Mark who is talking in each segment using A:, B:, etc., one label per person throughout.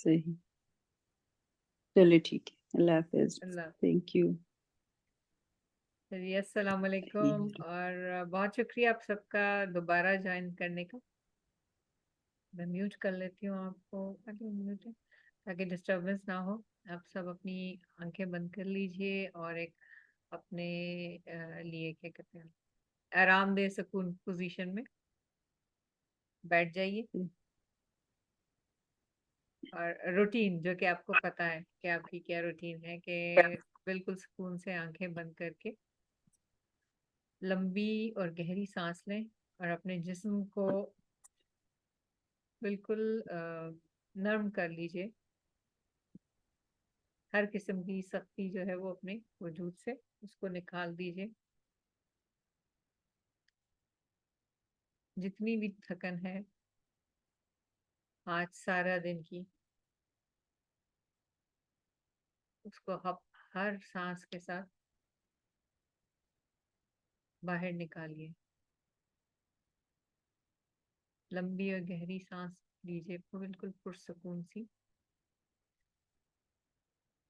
A: सही। चलिए ठीक है, अल्लाह हाफिज।
B: अल्लाह।
A: Thank you.
B: चलिए, अस्सलाम वालेकुम, और बहुत शुक्रिया आप सबका दोबारा ज्वाइन करने का। मैं म्यूट कर लेती हूँ आपको, अरे म्यूट है, ताकि डिस्टरबेंस ना हो। आप सब अपनी आंखें बंद कर लीजिए और एक अपने लिए क्या कहते हैं, आरामदेह सुकून पोजीशन में बैठ जाइए। और रूटीन जो कि आपको पता है कि आपकी क्या रूटीन है, कि बिल्कुल सुकून से आंखें बंद करके लंबी और गहरी सांस लें और अपने जिस्म को बिल्कुल नर्म कर लीजिए। हर किस्म की सख्ती जो है वो अपने वजूद से उसको निकाल दीजिए। जितनी भी थकन है आज सारा दिन की, उसको हर सांस के साथ बाहर निकालिए। लंबी और गहरी सांस लीजिए, बिल्कुल पुरसुकून सी,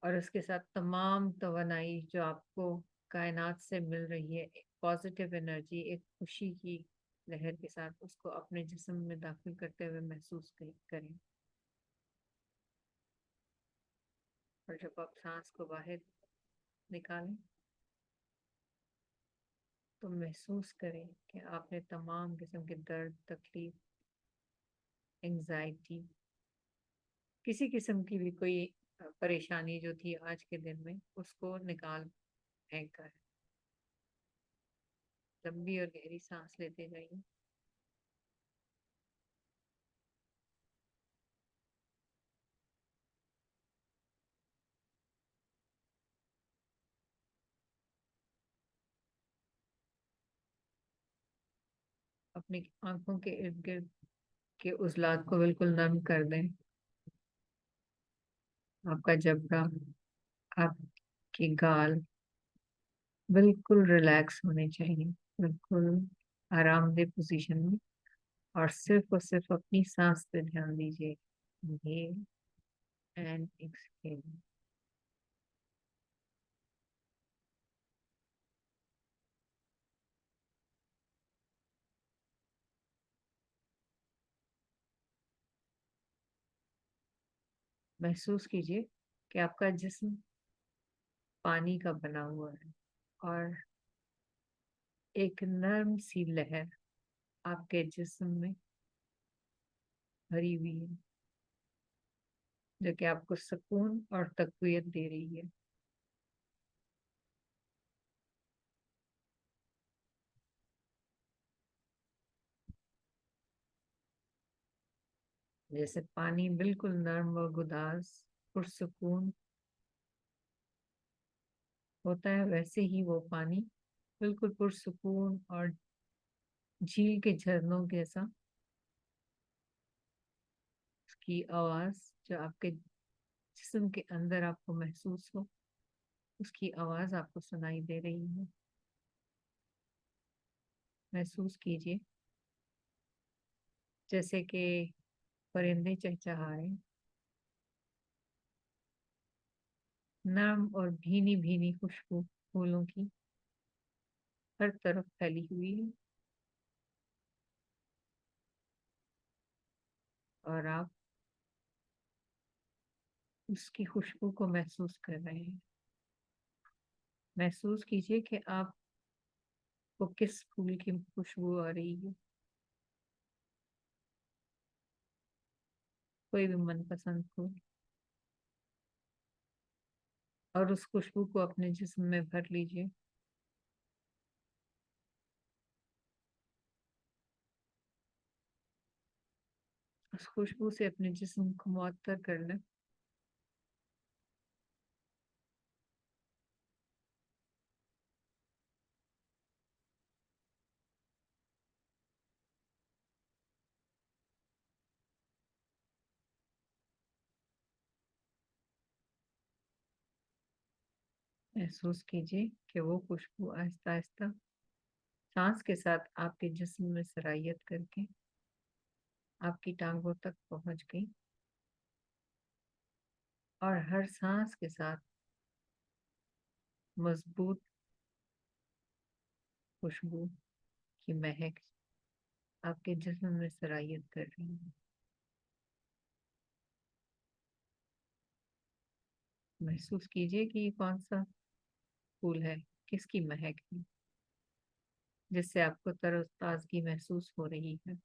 B: और उसके साथ तमाम तवानाई जो आपको कायनात से मिल रही है, एक पॉजिटिव एनर्जी, एक खुशी की लहर के साथ उसको अपने जिस्म में दाखिल करते हुए महसूस करें। और जब आप सांस को बाहर निकालें तो महसूस करें कि आपने तमाम किस्म के दर्द, तकलीफ, एंजाइटी, किसी किस्म की भी कोई परेशानी जो थी आज के दिन में, उसको निकाल फेंका है। लंबी और गहरी सांस लेते जाइए। अपनी आंखों के इर्द गिर्द के उजलात को बिल्कुल नम कर दें। आपका जबड़ा, आपके गाल बिल्कुल रिलैक्स होने चाहिए, बिल्कुल आरामदेह पोजीशन में, और सिर्फ अपनी सांस पे ध्यान दीजिए। Inhale and exhale. महसूस कीजिए कि आपका जिस्म पानी का बना हुआ है और एक नर्म सी लहर आपके जिस्म में भरी हुई है, जो कि आपको सुकून और तक़वियत दे रही है। जैसे पानी बिल्कुल नर्म और गुदाज पुरसुकून होता है, वैसे ही वो पानी बिल्कुल पुरसुकून और झील के झरनों जैसा, उसकी आवाज जो आपके जिस्म के अंदर आपको महसूस हो, उसकी आवाज आपको सुनाई दे रही है। महसूस कीजिए जैसे कि परिंदे चहचहाए, नर्म और भीनी भीनी खुशबू फूलों की हर तरफ फैली हुई है, और आप उसकी खुशबू को महसूस कर रहे हैं। महसूस कीजिए कि आपको किस फूल की खुशबू आ रही है। कोई भी मनपसंद फूल, और उस खुशबू को अपने जिस्म में भर लीजिए। उस खुशबू से अपने जिस्म को मुअत्तर कर लें। महसूस कीजिए कि वो खुशबू आहिस्ता आहिस्ता सांस के साथ आपके जिस्म में सरायत करके आपकी टांगों तक पहुंच गई। और हर सांस के साथ मजबूत खुशबू की महक आपके जिस्म में सरायत कर रही है। महसूस कीजिए कि ये कौन सा फूल है, किसकी महक है जिससे आपको तरोताजगी महसूस हो रही है।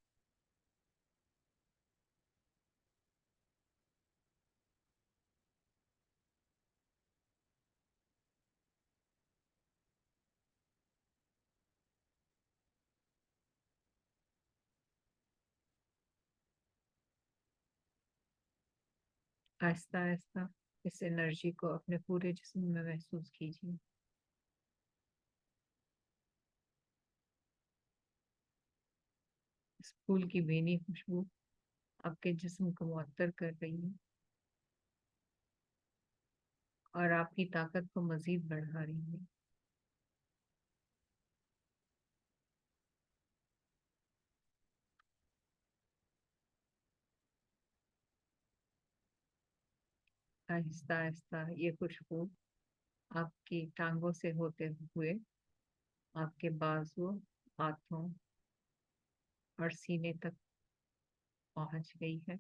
B: आहिस्ता आहिस्ता इस एनर्जी को अपने पूरे जिस्म में महसूस कीजिए। इस फूल की भीनी खुशबू आपके जिस्म को मुअत्तर कर रही है और आपकी ताकत को मजीद बढ़ा रही है। आहिस्ता आहिस्ता ये खुशबू आपकी टांगों से होते हुए आपके बाजू, हाथों और सीने तक पहुंच गई है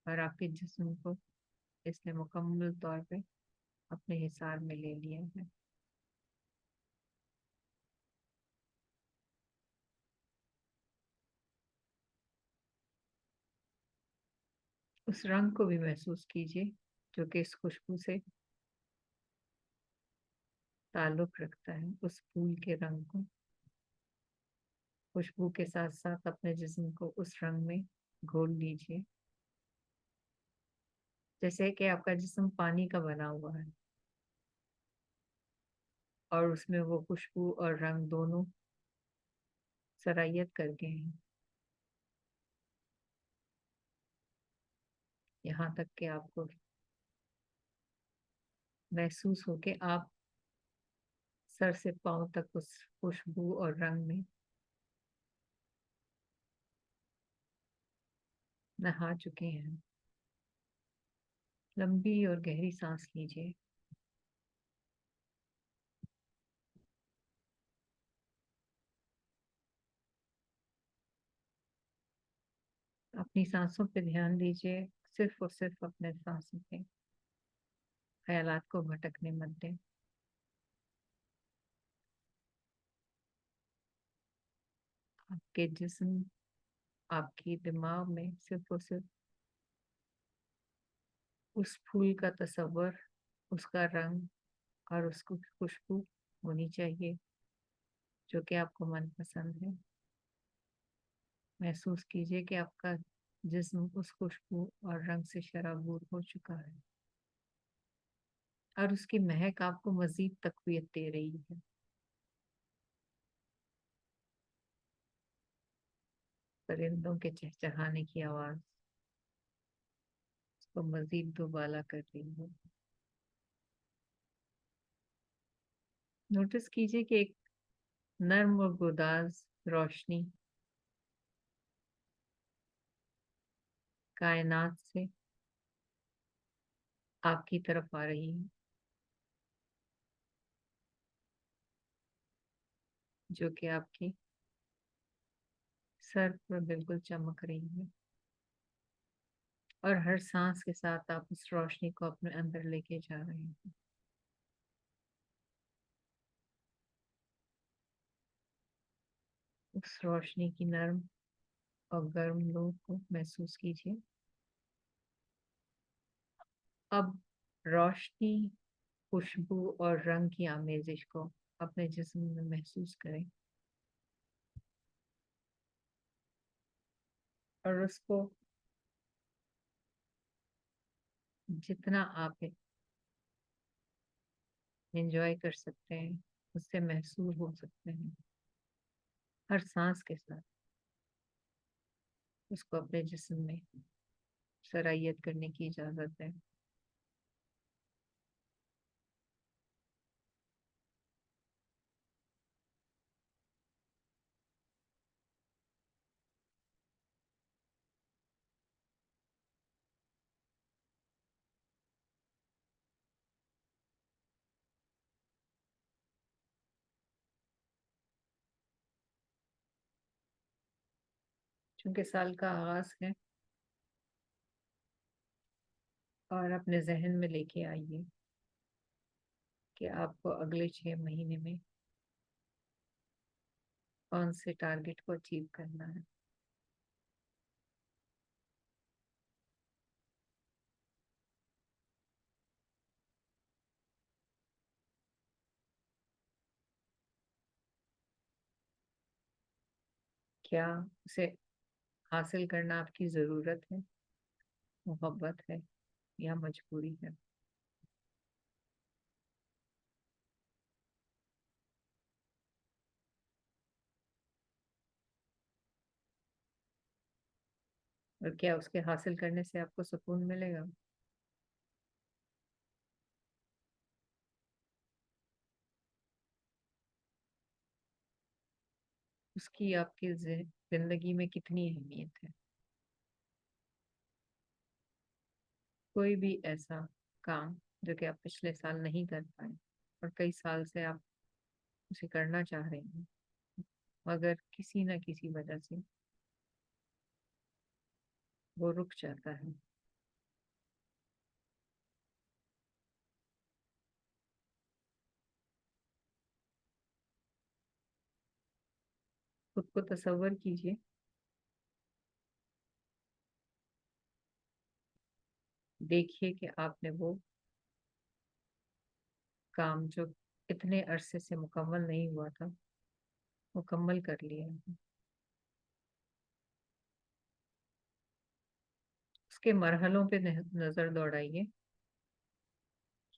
B: और आपके जिस्म को इसने मुकम्मल तौर पे अपने हिसार में ले लिया है। उस रंग को भी महसूस कीजिए जो कि इस खुशबू से ताल्लुक रखता है। उस फूल के रंग को खुशबू के साथ साथ अपने जिस्म को उस रंग में घोल लीजिए, जैसे कि आपका जिस्म पानी का बना हुआ है और उसमें वो खुशबू और रंग दोनों सरायत कर गए हैं। यहाँ तक कि आपको महसूस हो कि आप सर से पांव तक उस खुशबू और रंग में नहा चुके हैं। लंबी और गहरी सांस लीजिए। अपनी सांसों पे ध्यान दीजिए, सिर्फ और सिर्फ अपने सांसों पे। ख्यालात को भटकने मत दें। आपके जिस्म, आपकी दिमाग में सिर्फ और सिर्फ उस फूल का तस्वर, उसका रंग और उसकी खुशबू होनी चाहिए जो कि आपको मनपसंद है। महसूस कीजिए कि आपका जिस्म उस खुशबू और रंग से शराबूर हो चुका है और उसकी महक आपको मजीद तकवीत दे रही है। परिंदों के चहचहाने की आवाज उसको मजीद दुबाला कर रही है। नोटिस कीजिए कि एक नर्म और गुदाज रोशनी कायनात से आपकी तरफ आ रही है, जो कि आपकी सर पर बिल्कुल चमक रही है और हर सांस के साथ आप उस रोशनी को अपने अंदर लेके जा रहे हैं। उस रोशनी की नर्म और गर्म लू को महसूस कीजिए। अब रोशनी, खुशबू और रंग की आमेजिश को अपने जिस्म में महसूस करें और उसको जितना आप एंजॉय कर सकते हैं, उससे महसूस हो सकते हैं। हर सांस के साथ उसको अपने जिस्म में सरायत करने की इजाजत है। चूंकि साल का आगाज है, और अपने जहन में लेके आइए कि आपको अगले 6 महीने में कौन से टारगेट को अचीव करना है। क्या उसे हासिल करना आपकी जरूरत है, मोहब्बत है, या मजबूरी है? और क्या उसके हासिल करने से आपको सुकून मिलेगा? उसकी आपकी जिंदगी में कितनी अहमियत है? कोई भी ऐसा काम जो कि आप पिछले साल नहीं कर पाए और कई साल से आप उसे करना चाह रहे हैं, मगर किसी न किसी वजह से वो रुक जाता है। खुद को तसव्वुर कीजिए, देखिए कि आपने वो काम जो इतने अरसे से मुकम्मल नहीं हुआ था, मुकम्मल कर लिया है। उसके मरहलों पे नजर दौड़ाइए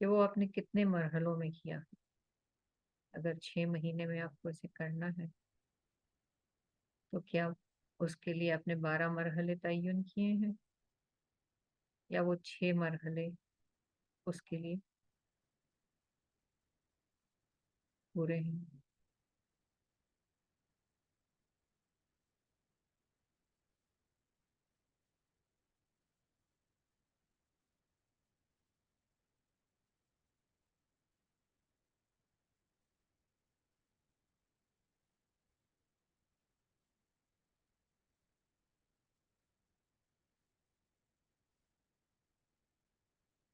B: कि वो आपने कितने मरहलों में किया। अगर 6 महीने में आपको इसे करना है, तो क्या उसके लिए आपने 12 मरहले तयन किए हैं, या वो 6 मरहले उसके लिए पूरे हैं?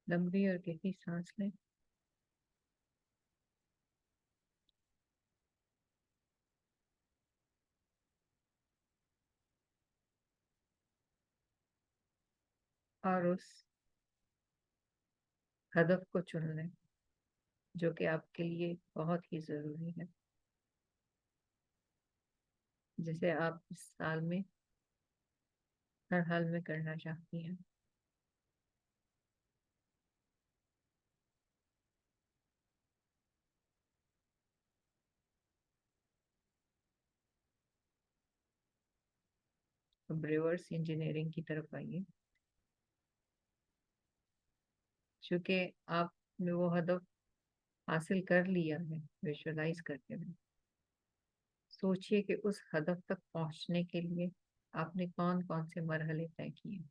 B: लंबी और गहरी सांस लें, और उस हदफ को चुन लें जो कि आपके लिए बहुत ही जरूरी है, जिसे आप इस साल में हर हाल में करना चाहती हैं। अब रिवर्स इंजीनियरिंग की तरफ आइए। चूंकि आपने वो हदफ हासिल कर लिया है, विजुअलाइज करके हुए, सोचिए कि उस हदफ तक पहुंचने के लिए आपने कौन कौन से मरहले तय किए।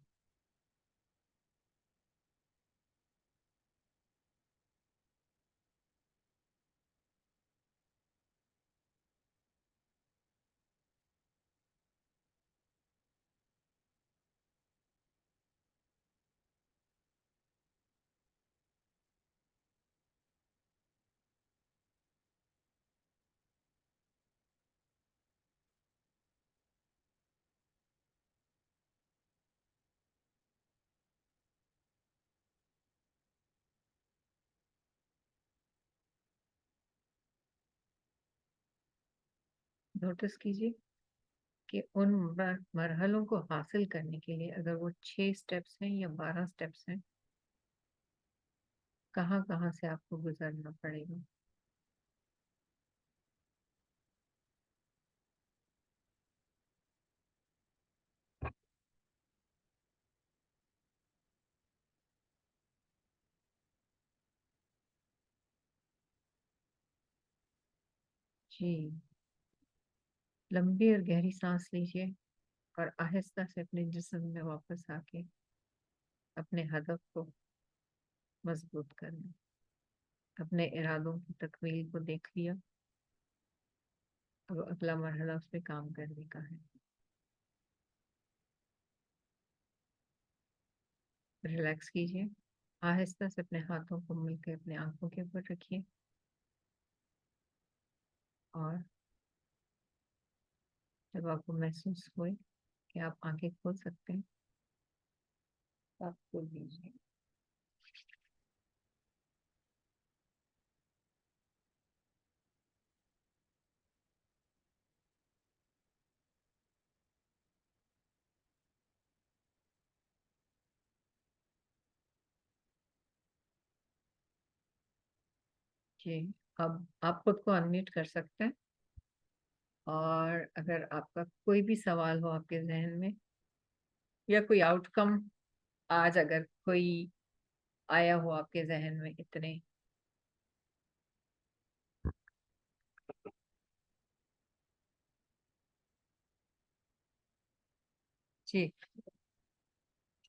B: नोटिस कीजिए कि उन मरहलों को हासिल करने के लिए, अगर वो 6 स्टेप्स हैं या 12 स्टेप्स हैं, कहाँ कहाँ से आपको गुजरना पड़ेगा। जी, लंबी और गहरी सांस लीजिए, और आहिस्ता से अपने जिस्म में वापस आके अपने हदफ को मजबूत करना। अपने इरादों की तकमील को देख लिया, अब अगला मरहला उस पे काम करने का है। रिलैक्स कीजिए। आहिस्ता से अपने हाथों को मिलकर अपने आंखों के ऊपर रखिए और जब आपको महसूस हो कि आप आंखें खोल सकते हैं तो आप खोल लीजिए। जी, अब आप खुद को अनम्यूट कर सकते हैं और अगर आपका कोई भी सवाल हो आपके जहन में या कोई आउटकम आज अगर कोई आया हो आपके जहन में इतने जी,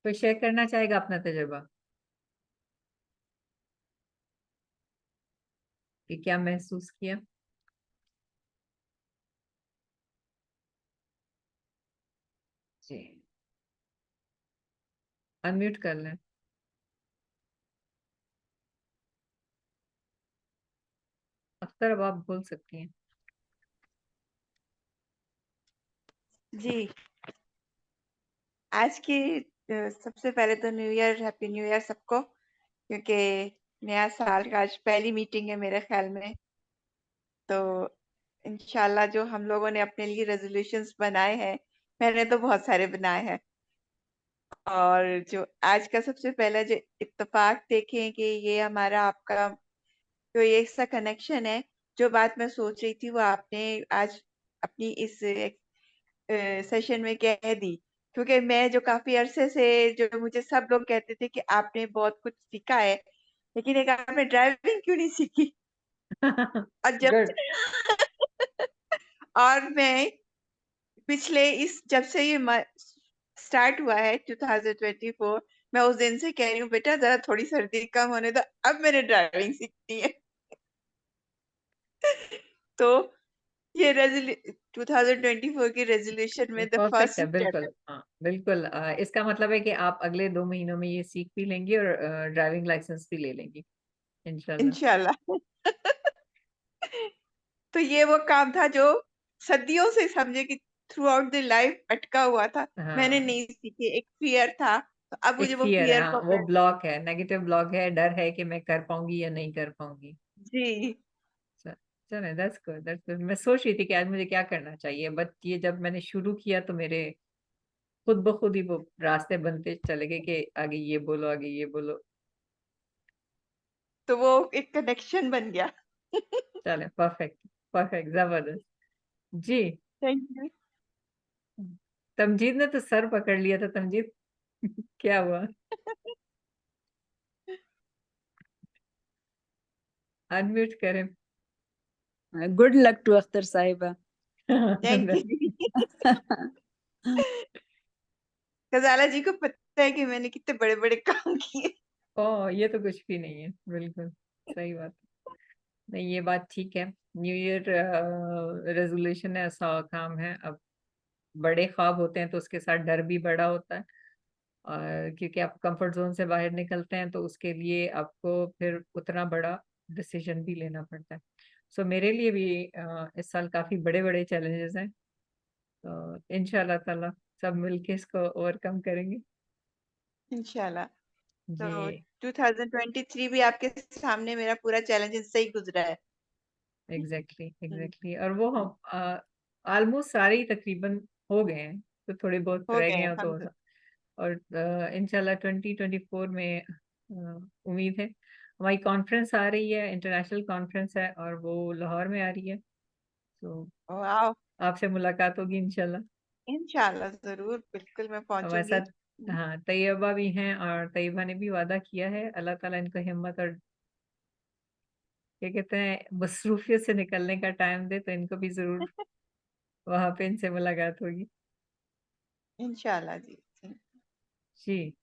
B: कोई शेयर करना चाहेगा अपना तजुर्बा कि क्या महसूस किया? जी, अनम्यूट कर लें। अख्तर अब आप बोल सकती हैं।
C: जी, आज की सबसे पहले तो new year, happy new year सबको, क्योंकि नया साल का आज पहली मीटिंग है मेरे ख्याल में। तो इंशाल्लाह जो हम लोगों ने अपने लिए रेजोल्यूशंस बनाए हैं, मैंने तो बहुत सारे बनाए हैं, और जो आज का सबसे पहला जो इत्तेफाक देखें कि ये हमारा आपका जो ये ऐसा कनेक्शन है, जो बात मैं सोच रही थी वो आपने आज अपनी इस सेशन में कह दी, क्योंकि मैं जो काफी अरसे से जो मुझे सब लोग कहते थे कि आपने बहुत कुछ सीखा है, लेकिन एक आपने ड्राइविंग क्यों नहीं सीखी। और जब
B: गुड।
C: और मैं पिछले इस जब से ये स्टार्ट हुआ है 2024, मैं उस दिन से कह रही हूँ बेटा जरा थोड़ी सर्दी कम होने दो, अब मैंने ड्राइविंग सीखनी है। तो ये 2024 की रेजोल्यूशन में द
B: परफेक्ट
C: फर्स्ट
B: है,
C: स्टेप
B: बिल्कुल।
C: है।
B: हाँ बिल्कुल, इसका मतलब है कि आप अगले 2 महीनों में ये सीख भी लेंगी और ड्राइविंग लाइसेंस भी ले लेंगी इंशाल्लाह।
C: इंशाल्लाह। तो ये वो काम था जो सदियों से समझे कि थ्रू आउट द लाइफ अटका हुआ था, मैंने
B: हाँ,
C: नहीं सीखे, एक फियर था, तो अब
B: एक
C: मुझे वो
B: फियर है,
C: फियर
B: हाँ,
C: को
B: वो ब्लॉक है, नेगेटिव ब्लॉक है, डर है कि मैं कर पाऊंगी या नहीं कर पाऊंगी।
C: जी।
B: चले, दैट्स गुड, दैट्स गुड। मैं सोच रही थी कि आज मुझे क्या करना चाहिए, बट ये जब मैंने शुरू किया तो मेरे खुद ब खुद ही वो रास्ते बनते चले गए कि आगे ये बोलो, आगे ये बोलो।
C: तो वो एक कनेक्शन बन गया।
B: चले, परफेक्ट, परफेक्ट, जबरदस्त। जी।
C: Thank you.
B: तमजीद ने तो सर पकड़ लिया था। तमजीद, क्या हुआ? अनम्यूट करें।
A: गुड लक टू अख्तर साहिबा।
C: Thank you. गजाला जी को पता है कि मैंने कितने बड़े बड़े काम किए।
B: ओ, ये तो कुछ भी नहीं है, बिल्कुल सही बात। नहीं, ये बात ठीक है। न्यू ईयर रेजोल्यूशन ऐसा काम है। अब बड़े ख्वाब होते हैं तो उसके साथ डर भी बड़ा होता है, और क्योंकि आप कंफर्ट जोन से बाहर निकलते हैं तो उसके लिए आपको फिर उतना बड़ा डिसीजन भी लेना पड़ता है। सो मेरे लिए भी इस साल काफी बड़े बड़े चैलेंजेस हैं, तो इंशाल्लाह ताला सब मिलके इसको ओवरकम करेंगे।
C: इंशाल्लाह। तो
B: जी,
C: 2023 भी आपके सामने मेरा पूरा चैलेंज इससे ही गुजरा है।
B: एग्जैक्टली,
C: हम्म,
B: एग्जैक्टली। और वो हम ऑलमोस्ट सारे ही तकरीबन हो गए हैं, तो थोड़े बहुत
C: हो
B: रह
C: गए
B: गए
C: हैं
B: हो तो।
C: हम तो।
B: और इंशाल्लाह 2024 में उम्मीद है हमारी कॉन्फ्रेंस आ रही है, इंटरनेशनल कॉन्फ्रेंस है और वो लाहौर में आ रही है, तो
C: वाह।
B: आपसे मुलाकात होगी इंशाल्लाह।
C: इंशाल्लाह जरूर, बिल्कुल मैं
B: हमारे
C: पहुंचूंगी।
B: साथ, हाँ, तैयबा भी हैं और तैयबा ने भी वादा किया है। अल्लाह ताला इनको हिम्मत और क्या कहते हैं मसरूफियत से निकलने का टाइम दे, तो इनको भी जरूर वहां पे इनसे मुलाकात होगी।
C: इंशाल्लाह जी।
B: जी,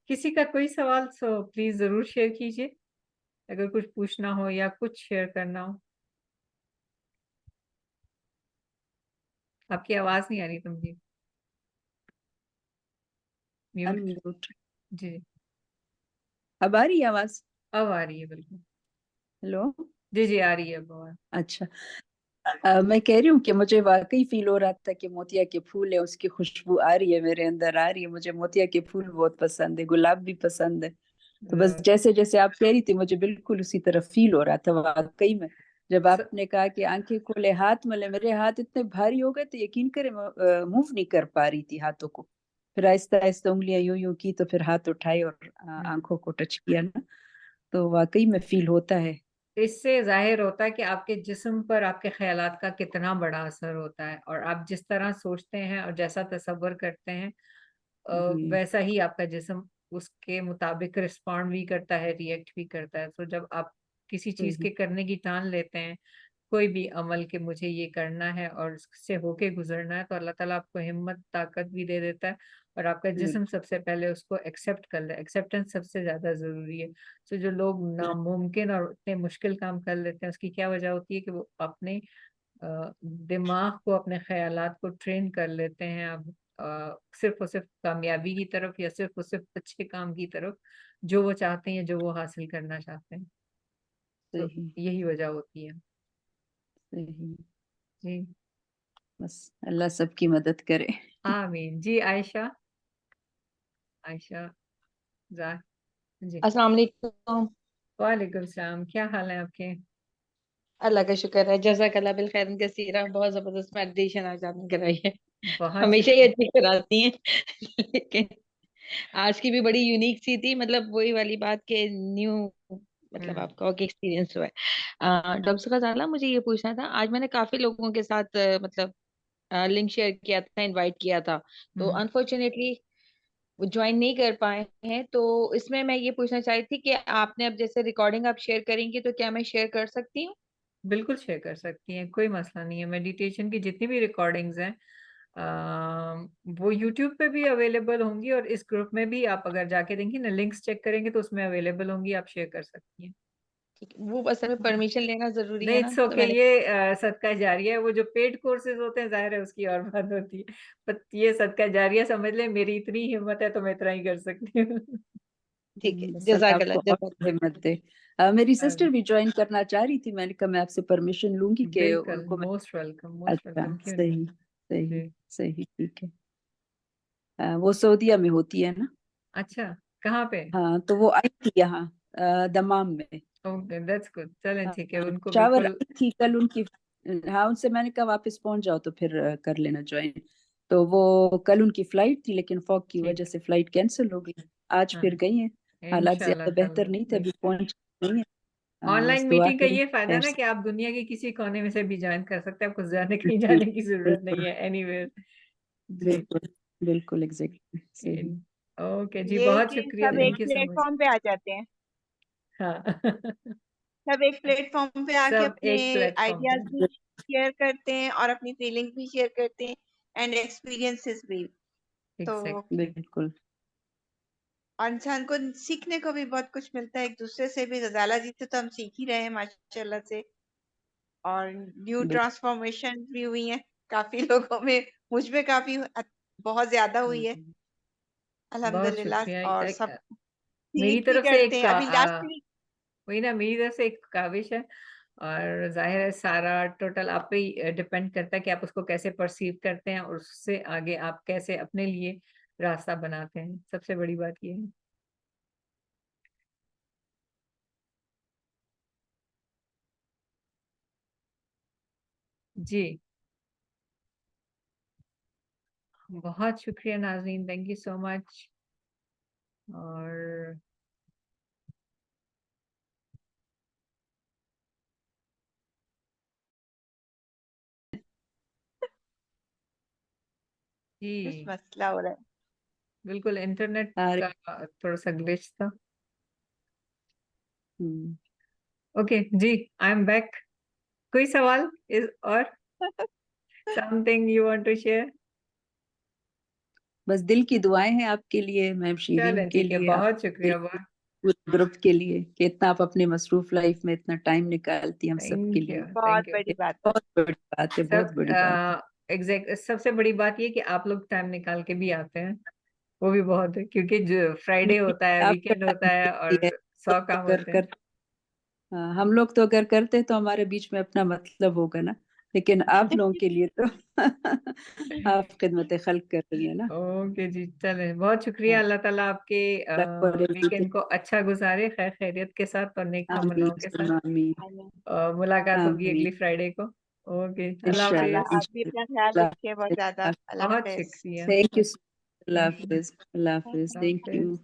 B: किसी का कोई सवाल सो प्लीज जरूर शेयर कीजिए, अगर कुछ पूछना हो या कुछ शेयर करना हो। आपकी आवाज नहीं आ रही तुम जी। म्यूट।
A: अनम्यूट।
B: जी
A: अब आ रही है आवाज?
B: अब आ रही है बिल्कुल।
A: हेलो।
B: जी जी आ रही है बहुत।
A: अच्छा। मैं कह रही हूँ कि मुझे वाकई फील हो रहा था कि मोतिया के फूल है, उसकी खुशबू आ रही है, मेरे अंदर आ रही है। मुझे मोतिया के फूल बहुत पसंद है, गुलाब भी पसंद है। तो बस जैसे जैसे आप कह रही थी मुझे बिल्कुल उसी तरह फील हो रहा था वाकई में। जब आपने कहा कि आंखें खोले हाथ मले, मेरे हाथ इतने भारी हो गए थे, यकीन करें मूव नहीं कर पा रही थी हाथों को। फिर आहिस्ता आहिस्ता उंगलियां यूं यूं की, तो फिर हाथ उठाए और आंखों को टच किया ना, तो वाकई में फील होता है।
B: इससे जाहिर होता है कि आपके जिस्म पर आपके ख्यालात का कितना बड़ा असर होता है, और आप जिस तरह सोचते हैं और जैसा तसव्वुर करते हैं
A: जी
B: वैसा ही आपका जिस्म उसके मुताबिक रिस्पॉन्ड भी करता है, रिएक्ट भी करता है। तो जब आप किसी चीज
A: सही
B: के करने की ठान लेते हैं, कोई भी अमल के मुझे ये करना है और उससे होके गुजरना है, तो अल्लाह ताला आपको हिम्मत ताकत भी दे देता है, और आपका जिस्म
A: बिल्कुल
B: सबसे पहले उसको एक्सेप्ट कर ले। एक्सेप्टेंस सबसे ज्यादा जरूरी है। तो जो लोग नामुमकिन और इतने मुश्किल काम कर लेते हैं, उसकी क्या वजह होती है कि वो अपने दिमाग को, अपने ख्यालात को ट्रेन कर लेते हैं। अब सिर्फ और सिर्फ कामयाबी की तरफ, या सिर्फ और सिर्फ अच्छे काम की तरफ, जो वो चाहते हैं, जो वो हासिल करना चाहते हैं। तो
A: सही
B: यही वजह होती है।
A: सही।
B: जी
A: बस अल्लाह सबकी मदद करे।
B: आमीन। जी आयशा, आयशा जा जी।
D: अस्सलाम वालेकुम।
B: वालेकुम सलाम, क्या हाल है आपके?
D: अल्लाह का शुक्र है, जज़ाकल्लाह बिल खैरिन कसीरा। बहुत जबरदस्त मेडिटेशन आज आपने कराई है।
B: बहुत
D: हमेशा ही
B: शुक्रिया।
D: अच्छी कराती हैं लेकिन आज की भी बड़ी यूनिक सी थी, मतलब वही वाली बात के न्यू, मतलब
B: हम्म
D: आपका वर्क एक्सपीरियंस हुआ है। डॉक्टर ग़ज़ाला, मुझे ये पूछना था, आज मैंने काफी लोगों के साथ मतलब लिंक शेयर किया था, इनवाइट किया था, तो
B: हम्म
D: अनफॉर्चुनेटली वो ज्वाइन नहीं कर पाए हैं। तो इसमें मैं ये पूछना चाह रही थी कि आपने अब जैसे रिकॉर्डिंग आप शेयर करेंगी, तो क्या मैं शेयर कर सकती हूँ?
B: बिल्कुल शेयर कर सकती हैं, कोई मसला नहीं है। मेडिटेशन की जितनी भी रिकॉर्डिंग्स हैं वो यूट्यूब पे भी अवेलेबल होंगी, और इस ग्रुप में भी आप अगर जाके देंगी ना, लिंक्स चेक करेंगे तो उसमें अवेलेबल होंगी, आप शेयर कर सकती हैं।
D: ठीक है, वो असल में परमिशन लेना जरूरी
B: नहीं
D: है ना,
B: इट्स
D: तो
B: ओके,
D: मैंने।
B: ये सदका जारिया है। वो जो पेड कोर्सेज होते हैं जाहिर है उसकी और बात होती है, पर ये सदका जारिया समझ ले। मेरी इतनी हिम्मत है तो मैं इतना ही कर सकती हूँ।
D: ठीक है,
A: बस अल्लाह
D: जज़ाकल्लाह
A: आपको और
D: जज़ाकल्लाह।
A: हिम्मत दे। मेरी सिस्टर भी ज्वाइन करना चाह रही थी, मैंने कहा मैं आपसे परमिशन लूंगी कि
B: बिल्कुल,
A: उनको मैं।
B: मोस्ट वेलकम, मोस्ट
A: अच्छा
B: वेलकम, क्यों नहीं।
A: सही सही
B: जी
A: सही, ठीक है। वो सऊदीया में होती है ना?
B: अच्छा, कहाँ पे?
A: हाँ, तो वो आई थी यहाँ दमाम में।
B: ओके दैट्स गुड, चलें ठीक है,
A: हाँ,
B: उनको
A: शावर
B: बिल्कुल।
A: आई थी कल उनकी। हाँ, उनसे मैंने कहा वापस पहुंच जाओ तो फिर कर लेना ज्वाइन। तो वो कल उनकी फ्लाइट थी, लेकिन फॉग की वजह
B: ठीक,
A: से फ्लाइट कैंसिल हो गई। आज
B: हाँ
A: फिर गई हैं। हालात
B: इंशाल्लाह
A: ज्यादा
B: कल
A: बेहतर नहीं थे, अभी पहुंच गई हैं।
B: ऑनलाइन
A: बस दुआ
B: मीटिंग का
A: करें
B: ये फायदा
A: खैर
B: ना
A: से।
B: कि आप दुनिया के किसी कोने में से भी ज्वाइन कर सकते हैं, आपको ज्यादा कहीं
A: जी
B: जाने की जरूरत नहीं
A: बिल्कुल
B: है एनीवेयर। जी
A: बिल्कुल बिल्कुल एग्जैक्टली सही।
B: ओके जी,
C: ये
B: बहुत
C: कि
B: शुक्रिया,
C: सब एक
B: thank you so much.
C: Platform पे आ जाते हैं।
B: हाँ
C: सब एक प्लेटफॉर्म पे आके
B: सब
C: अपने
B: एक प्लेटफॉर्म पे।
C: आइडियाज भी शेयर करते हैं और अपनी फीलिंग्स भी शेयर करते हैं एंड एक्सपीरियंसेस भी। तो
B: एग्जैक्टली।
A: बिल्कुल
C: और इंसान को सीखने को भी बहुत कुछ मिलता है एक दूसरे से भी। ग़ज़ाला जी से तो हम सीख ही रहे हैं माशाल्लाह से, और न्यू
A: बिल्कुल
C: ट्रांसफॉर्मेशन भी हुई है काफी लोगों में। मुझ में काफी बहुत ज्यादा हुई है
B: बहुत
C: अल्हम्दुलिल्लाह। और सब
B: शुक्रिया। मेरी
C: सीख भी
B: तरफ से
C: करते
B: एक
C: हैं। अभी लास्ट वीक
B: वही ना, मेरी तरफ से एक काविश है, और जाहिर है सारा टोटल आप पे ही डिपेंड करता है कि आप उसको कैसे परसीव करते हैं, और उससे आगे आप कैसे अपने लिए रास्ता बनाते हैं। सबसे बड़ी बात ये है। जी बहुत शुक्रिया नाज़रीन, थैंक यू सो मच। और
C: कुछ
B: जी
C: मसला हो रहा है।
B: बिल्कुल, इंटरनेट
A: अरे
B: का थोड़ा सा ग्लिच था।
A: Hmm,
B: okay ji, I am back. कोई सवाल इस और something you want to share?
A: बस दिल की दुआएं हैं आपके लिए, मैम शीरीन
B: चलें
A: के
B: ठीक है,
A: लिए,
B: बहुत
A: आपके
B: शुक्रिया,
A: लिए,
B: बहुत
A: पूरे ग्रुप के लिए, कि इतना आप अपने मसरूफ लाइफ में इतना टाइम निकालती हैं हम सब के
B: थैंक यू,
A: लिए।
C: बहुत
B: थैंक यू।
C: बड़ी
A: ये
C: बात है।
A: बहुत बड़ी बात है, बहुत
B: सब
A: बड़ी बात है।
B: एग्जैक्ट सबसे बड़ी बात ये कि आप लोग टाइम निकाल के भी आते हैं, वो भी बहुत है, क्योंकि जो फ्राइडे होता है,
A: आपका
B: वीकेंड होता है,
A: टाइम
B: और
A: है
B: 100 काम
A: कर
B: होते हैं।
A: कर हाँ, हम लोग तो अगर करते तो हमारे बीच में अपना मतलब होगा ना, लेकिन आप लोगों के लिए तो आप खिदमत खल्क कर रही है ना।
B: ओके जी, चले, बहुत शुक्रिया।
A: हाँ,
B: अल्लाह ताला आपके वीकेंड को अच्छा गुजारे, खैर खैरियत के साथ और नेक
A: आमीन
B: तमन्नाओं के साथ।
A: सुम्मा आमीन
B: मुलाकात होगी
A: आमीन
B: अगली फ्राइडे को। ओके, अल्लाह
A: इंशाल्लाह
B: हाफिज।
C: आप भी अपना ख्याल
A: इंशाल्लाह
C: रखिए बहुत ज्यादा। अल्लाह
B: बहुत
C: हाफिज।
B: शुक्रिया।
A: Thank you Allah
B: thank you.
A: Hafiz Allah Hafiz
B: Allah
A: thank
B: Hafiz.
A: You